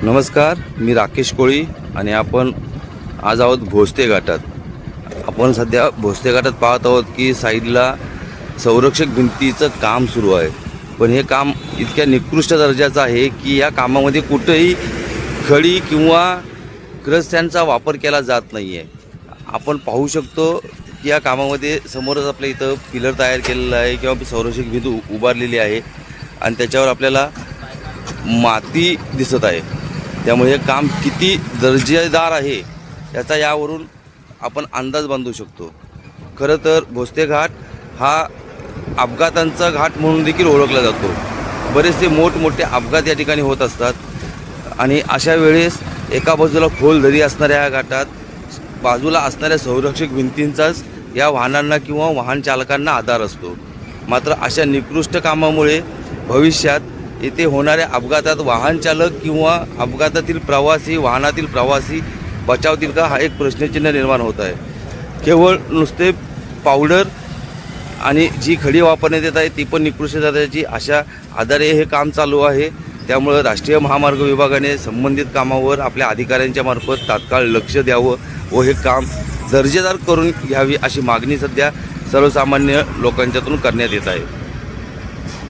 नमस्कार, मी राकेश कोळी आणि आपण आज आहोत भोसते घाटात. आपण सध्या भोसते घाटात पाहत आहोत की साईडला संरक्षक भिंतीचं काम सुरू आहे. पण हे काम इतक्या निकृष्ट दर्जाचं आहे की या कामामध्ये कुठेही खडी किंवा क्रस्त्यांचा वापर केला जात नाही आहे. आपण पाहू शकतो की या कामामध्ये समोरच आपल्या इथं पिलर तयार केलेलं आहे किंवा संरक्षक भिंत उभारलेली आहे आणि त्याच्यावर आपल्याला माती दिसत आहे. त्यामुळे हे काम किती दर्जेदार आहे याचा यावरून आपण अंदाज बांधू शकतो. खरं तर भोसते घाट हा अपघातांचा घाट म्हणून देखील ओळखला जातो. बरेचसे मोठमोठे अपघात या ठिकाणी होत असतात आणि अशा वेळेस एका बाजूला खोल दरी असणाऱ्या या घाटात बाजूला असणाऱ्या संरक्षक भिंतींचाच या वाहनांना किंवा वाहन चालकांना आधार असतो. मात्र अशा निकृष्ट कामामुळे भविष्यात येथे होणाऱ्या अपघातात वाहन चालक किंवा अपघातातील प्रवासी वाहनातील प्रवासी बचावतील का, हा एक प्रश्नचिन्ह निर्माण होत आहे. केवळ नुसते पावडर आणि जी खडी वापरण्यात येत आहे ती पण निकृष्ट दर्जाची अशा आधारे हे काम चालू आहे. त्यामुळं राष्ट्रीय महामार्ग विभागाने संबंधित कामावर आपल्या अधिकाऱ्यांच्या मार्फत तात्काळ लक्ष द्यावं व हे काम दर्जेदार करून घ्यावी अशी मागणी सध्या सर्वसामान्य लोकांच्यातून करण्यात येत आहे.